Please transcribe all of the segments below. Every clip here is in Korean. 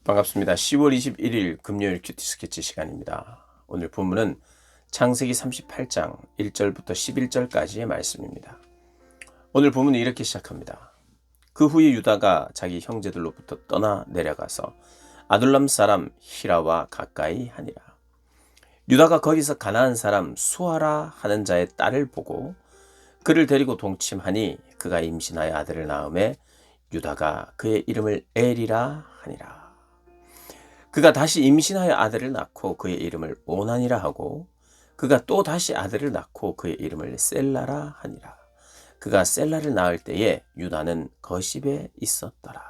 반갑습니다. 10월 21일 금요일 큐티 스케치 시간입니다. 오늘 본문은 창세기 38장 1절부터 11절까지의 말씀입니다. 오늘 본문은 이렇게 시작합니다. 그 후에 유다가 자기 형제들로부터 떠나 내려가서 아둘람 사람 히라와 가까이 하니라. 유다가 거기서 가나안 사람 수아라 하는 자의 딸을 보고 그를 데리고 동침하니 그가 임신하여 아들을 낳음에 유다가 그의 이름을 엘이라 하니라. 그가 다시 임신하여 아들을 낳고 그의 이름을 오난이라 하고 그가 또 다시 아들을 낳고 그의 이름을 셀라라 하니라. 그가 셀라를 낳을 때에 유다는 거십에 있었더라.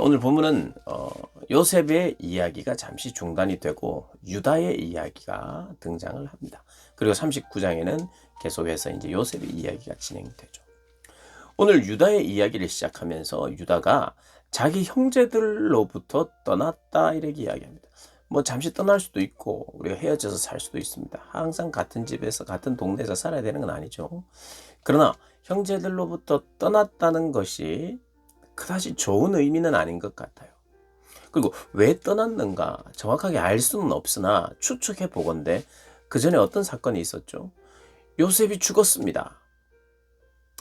오늘 본문은 요셉의 이야기가 잠시 중단이 되고 유다의 이야기가 등장을 합니다. 그리고 39장에는 계속해서 이제 요셉의 이야기가 진행되죠. 오늘 유다의 이야기를 시작하면서 유다가 자기 형제들로부터 떠났다 이렇게 이야기합니다. 뭐 잠시 떠날 수도 있고 우리가 헤어져서 살 수도 있습니다. 항상 같은 집에서 같은 동네에서 살아야 되는 건 아니죠. 그러나 형제들로부터 떠났다는 것이 그다지 좋은 의미는 아닌 것 같아요. 그리고 왜 떠났는가 정확하게 알 수는 없으나 추측해 보건대 그 전에 어떤 사건이 있었죠. 요셉이 죽었습니다.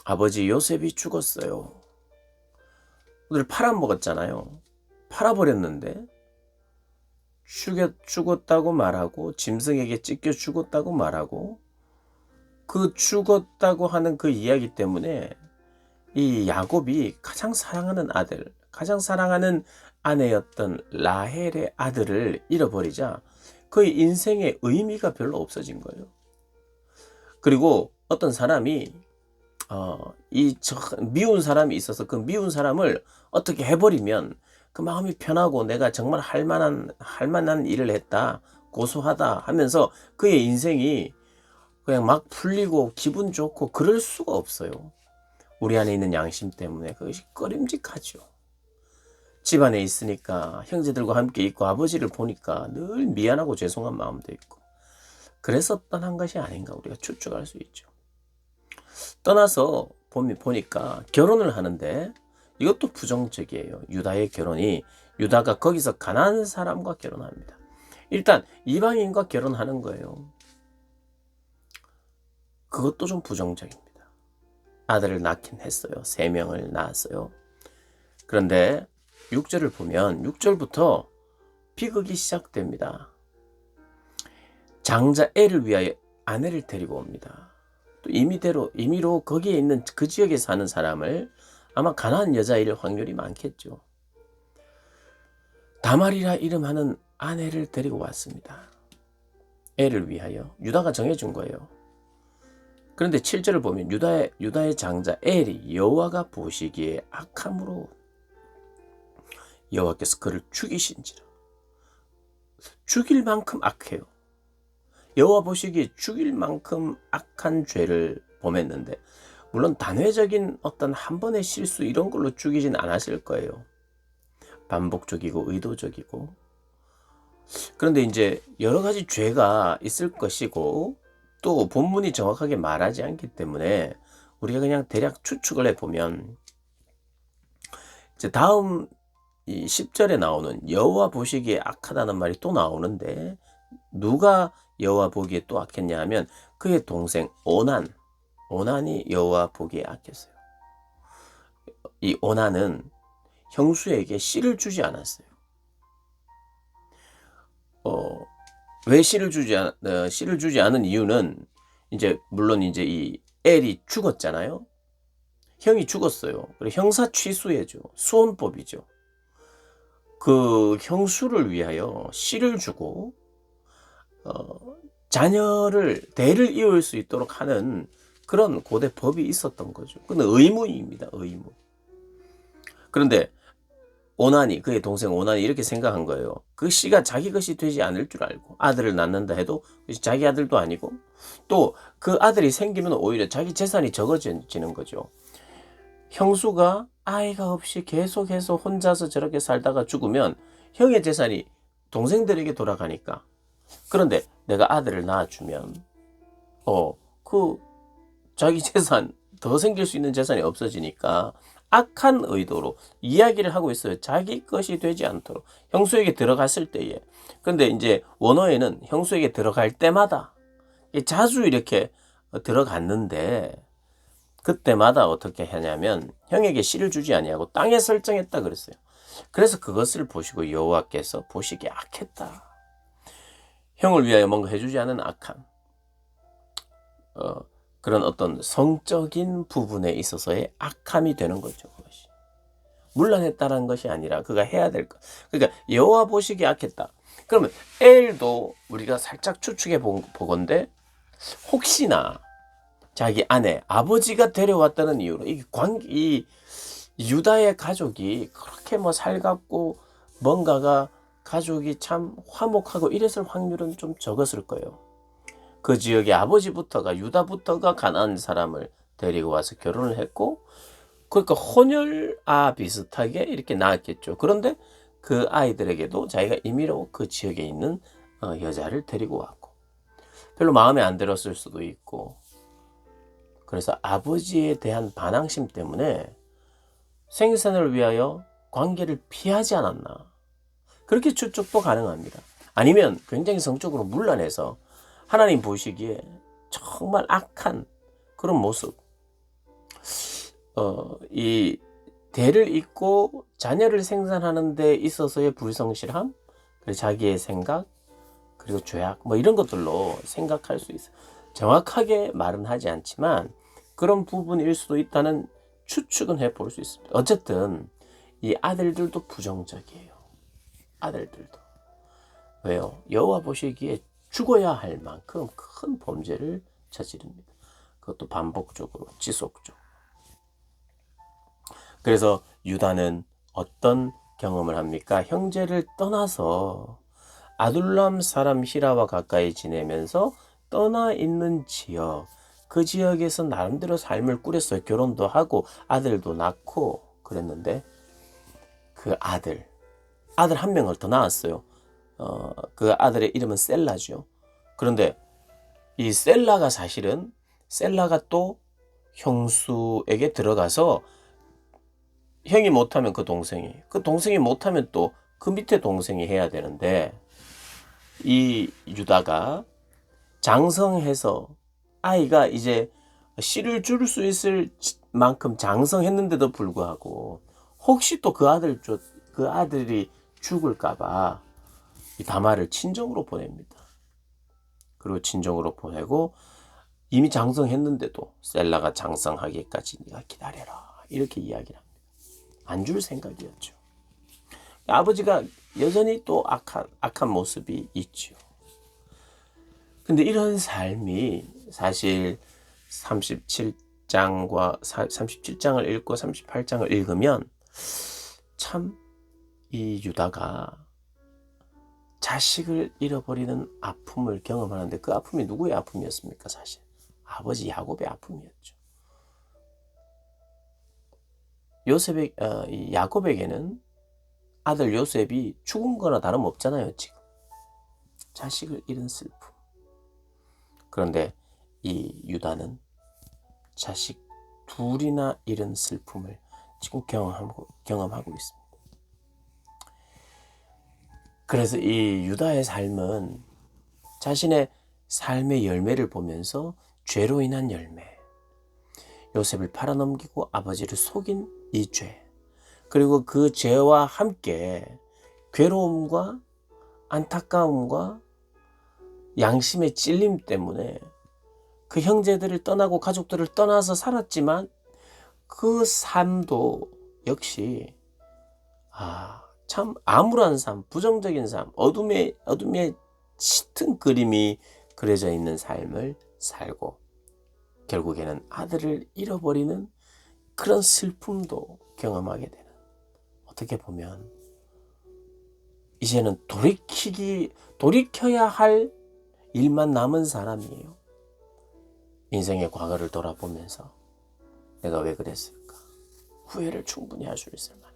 아버지 요셉이 죽었어요. 오늘 팔아먹었잖아요. 팔아버렸는데 죽었다고 말하고 짐승에게 찢겨 죽었다고 말하고 그 죽었다고 하는 그 이야기 때문에 이 야곱이 가장 사랑하는 아들, 가장 사랑하는 아내였던 라헬의 아들을 잃어버리자 그의 인생의 의미가 별로 없어진 거예요. 그리고 어떤 사람이 미운 사람이 있어서 그 미운 사람을 어떻게 해버리면 그 마음이 편하고 내가 정말 할 만한 일을 했다, 고소하다 하면서 그의 인생이 그냥 막 풀리고 기분 좋고 그럴 수가 없어요. 우리 안에 있는 양심 때문에 그것이 꺼림직하죠. 집안에 있으니까 형제들과 함께 있고 아버지를 보니까 늘 미안하고 죄송한 마음도 있고 그래서 떠난 것이 아닌가 우리가 추측할 수 있죠. 떠나서 보니까 결혼을 하는데 이것도 부정적이에요. 유다의 결혼이 유다가 거기서 가나안 사람과 결혼합니다. 일단 이방인과 결혼하는 거예요. 그것도 좀 부정적입니다. 아들을 낳긴 했어요. 3명을 낳았어요. 그런데 6절을 보면 6절부터 비극이 시작됩니다. 장자 엘을 위하여 아내를 데리고 옵니다. 또 임의로 거기에 있는 그 지역에 사는 사람을 아마 가나안 여자일 확률이 많겠죠. 다말이라 이름하는 아내를 데리고 왔습니다. 엘을 위하여 유다가 정해준 거예요. 그런데 7절을 보면 유다의 장자 엘이 여호와가 보시기에 악함으로 여호와께서 그를 죽이신지라. 죽일 만큼 악해요. 여호와 보시기에 죽일 만큼 악한 죄를 범했는데 물론 단회적인 어떤 한 번의 실수 이런 걸로 죽이진 않았을 거예요. 반복적이고 의도적이고. 그런데 이제 여러 가지 죄가 있을 것이고 또 본문이 정확하게 말하지 않기 때문에 우리가 그냥 대략 추측을 해보면 이제 다음 이 10절에 나오는 여호와 보시기에 악하다는 말이 또 나오는데 누가 여호와 보기에 또 악했냐 하면 그의 동생 오난이 여호와 보기에 악했어요. 이 오난은 형수에게 씨를 주지 않았어요. 왜 씨를 주지 않은 이유는 이제 물론 이제 이 엘이 죽었잖아요. 형이 죽었어요. 그리고 형사 취수해죠. 수혼법이죠. 그 형수를 위하여 씨를 주고 자녀를 대를 이을 수 있도록 하는 그런 고대 법이 있었던 거죠. 그건 의무입니다. 의무. 그런데 그의 동생 오난이 이렇게 생각한 거예요. 그 씨가 자기 것이 되지 않을 줄 알고 아들을 낳는다 해도 자기 아들도 아니고 또 그 아들이 생기면 오히려 자기 재산이 적어지는 거죠. 형수가 아이가 없이 계속해서 혼자서 저렇게 살다가 죽으면 형의 재산이 동생들에게 돌아가니까. 그런데 내가 아들을 낳아주면 그 자기 재산 더 생길 수 있는 재산이 없어지니까 악한 의도로 이야기를 하고 있어요. 자기 것이 되지 않도록 형수에게 들어갔을 때에. 그런데 이제 원어에는 형수에게 들어갈 때마다 자주 이렇게 들어갔는데 그때마다 어떻게 하냐면 형에게 씨를 주지 아니하고 땅에 설정했다 그랬어요. 그래서 그것을 보시고 여호와께서 보시기에 악했다. 형을 위하여 뭔가 해주지 않은 악한 그런 어떤 성적인 부분에 있어서의 악함이 되는 거죠. 그것이 물러냈다는 것이 아니라 그가 해야 될 것. 그러니까 여호와 보시기에 악했다. 그러면 엘도 우리가 살짝 추측해 보건대 혹시나 자기 아내 아버지가 데려왔다는 이유로 이 유다의 가족이 그렇게 뭐 살갑고 뭔가가 가족이 참 화목하고 이랬을 확률은 좀 적었을 거예요. 그 지역의 아버지부터가 유다부터가 가나안 사람을 데리고 와서 결혼을 했고 그러니까 혼혈아 비슷하게 이렇게 낳았겠죠. 그런데 그 아이들에게도 자기가 임의로 그 지역에 있는 여자를 데리고 왔고 별로 마음에 안 들었을 수도 있고 그래서 아버지에 대한 반항심 때문에 생산을 위하여 관계를 피하지 않았나. 그렇게 추측도 가능합니다. 아니면 굉장히 성적으로 물러내서 하나님 보시기에 정말 악한 그런 모습. 이 대를 잇고 자녀를 생산하는 데 있어서의 불성실함, 그리고 자기의 생각, 그리고 죄악, 뭐 이런 것들로 생각할 수 있어요. 정확하게 말은 하지 않지만 그런 부분일 수도 있다는 추측은 해볼 수 있습니다. 어쨌든 이 아들들도 부정적이에요. 아들들도. 왜요? 여호와 보시기에 죽어야 할 만큼 큰 범죄를 저지릅니다. 그것도 반복적으로 지속적으로. 그래서 유다는 어떤 경험을 합니까? 형제를 떠나서 아둘람 사람 히라와 가까이 지내면서 떠나 있는 지역, 그 지역에서 나름대로 삶을 꾸렸어요. 결혼도 하고 아들도 낳고 그랬는데 그 아들 한 명을 더 낳았어요. 그 아들의 이름은 셀라죠. 그런데 이 셀라가 사실은 셀라가 또 형수에게 들어가서 형이 못하면 그 동생이 못하면 또 그 밑에 동생이 해야 되는데 이 유다가 장성해서 아이가 이제 씨를 줄 수 있을 만큼 장성했는데도 불구하고 혹시 또 그 아들이 죽을까봐 이 다말을 친정으로 보냅니다. 그리고 친정으로 보내고 이미 장성했는데도 셀라가 장성하기까지 네가 기다려라 이렇게 이야기를 합니다. 안 줄 생각이었죠. 아버지가 여전히 또 악한 모습이 있죠. 근데 이런 삶이 사실 37장을 읽고 38장을 읽으면 참 이 유다가 자식을 잃어버리는 아픔을 경험하는데 그 아픔이 누구의 아픔이었습니까? 사실 아버지 야곱의 아픔이었죠. 야곱에게는 아들 요셉이 죽은 거나 다름없잖아요. 지금 자식을 잃은 슬픔. 그런데 이 유다는 자식 둘이나 잃은 슬픔을 지금 경험하고 있습니다. 그래서 이 유다의 삶은 자신의 삶의 열매를 보면서 죄로 인한 열매, 요셉을 팔아넘기고 아버지를 속인 이 죄, 그리고 그 죄와 함께 괴로움과 안타까움과 양심의 찔림 때문에 그 형제들을 떠나고 가족들을 떠나서 살았지만 그 삶도 역시 참 암울한 삶, 부정적인 삶, 어둠의 짙은 그림이 그려져 있는 삶을 살고 결국에는 아들을 잃어버리는 그런 슬픔도 경험하게 되는, 어떻게 보면 이제는 돌이켜야 할 일만 남은 사람이에요. 인생의 과거를 돌아보면서 내가 왜 그랬을까? 후회를 충분히 할 수 있을 만한.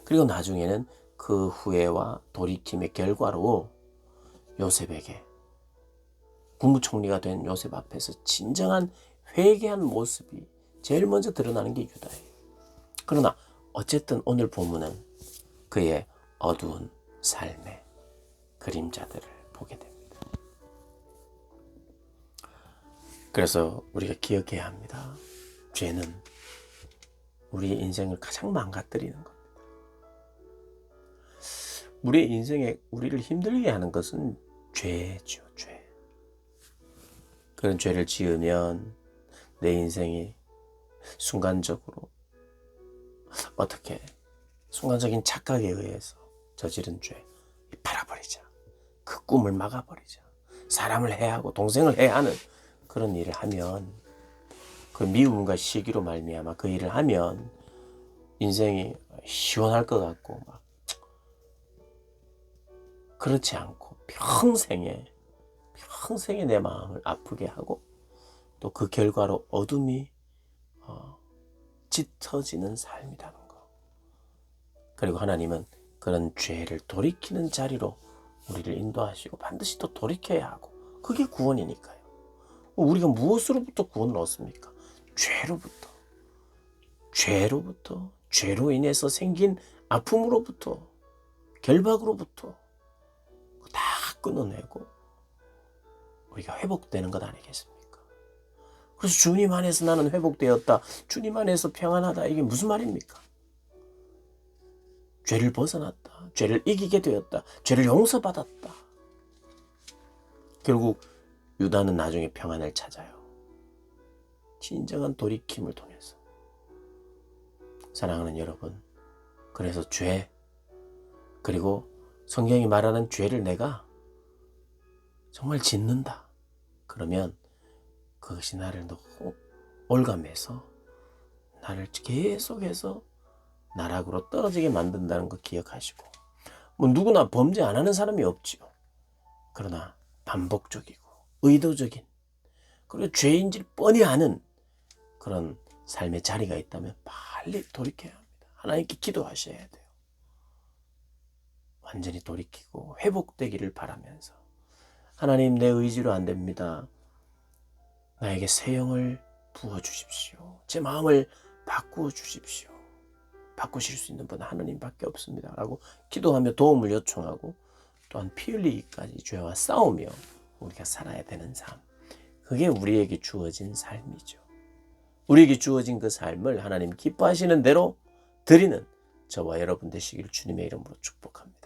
그리고 나중에는 그 후회와 돌이킴의 결과로 요셉에게, 국무총리가 된 요셉 앞에서 진정한 회개한 모습이 제일 먼저 드러나는 게 유다예요. 그러나 어쨌든 오늘 본문은 그의 어두운 삶의 그림자들을 보게 됩니다. 그래서 우리가 기억해야 합니다. 죄는 우리의 인생을 가장 망가뜨리는 겁니다. 우리의 인생에 우리를 힘들게 하는 것은 죄죠, 죄. 그런 죄를 지으면 내 인생이 순간적으로 어떻게 순간적인 착각에 의해서 저지른 죄 팔아버리자. 그 꿈을 막아버리자. 사람을 해하고 동생을 해하는 그런 일을 하면 그 미움과 시기로 말미암아 그 일을 하면 인생이 시원할 것 같고 막 그렇지 않고 평생에 내 마음을 아프게 하고 또 그 결과로 어둠이 짙어지는 삶이라는 거. 그리고 하나님은 그런 죄를 돌이키는 자리로 우리를 인도하시고 반드시 또 돌이켜야 하고 그게 구원이니까요. 우리가 무엇으로부터 구원을 얻습니까? 죄로부터 죄로 인해서 생긴 아픔으로부터 결박으로부터 다 끊어내고 우리가 회복되는 것 아니겠습니까? 그래서 주님 안에서 나는 회복되었다. 주님 안에서 평안하다. 이게 무슨 말입니까? 죄를 벗어났다. 죄를 이기게 되었다. 죄를 용서받았다. 결국 유다는 나중에 평안을 찾아요. 진정한 돌이킴을 통해서. 사랑하는 여러분, 그래서 죄, 그리고 성경이 말하는 죄를 내가 정말 짓는다. 그러면 그것이 나를 너무 올감해서 나를 계속해서 나락으로 떨어지게 만든다는 거 기억하시고, 누구나 범죄 안 하는 사람이 없지요. 그러나 반복적이고 의도적인, 그리고 죄인지를 뻔히 아는 그런 삶의 자리가 있다면 빨리 돌이켜야 합니다. 하나님께 기도하셔야 돼요. 완전히 돌이키고 회복되기를 바라면서, 하나님, 내 의지로 안 됩니다. 나에게 새 영을 부어주십시오. 제 마음을 바꾸어 주십시오. 바꾸실 수 있는 분은 하나님밖에 없습니다. 라고 기도하며 도움을 요청하고 또한 피 흘리기까지 죄와 싸우며 우리가 살아야 되는 삶. 그게 우리에게 주어진 삶이죠. 우리에게 주어진 그 삶을 하나님 기뻐하시는 대로 드리는 저와 여러분 되시기를 주님의 이름으로 축복합니다.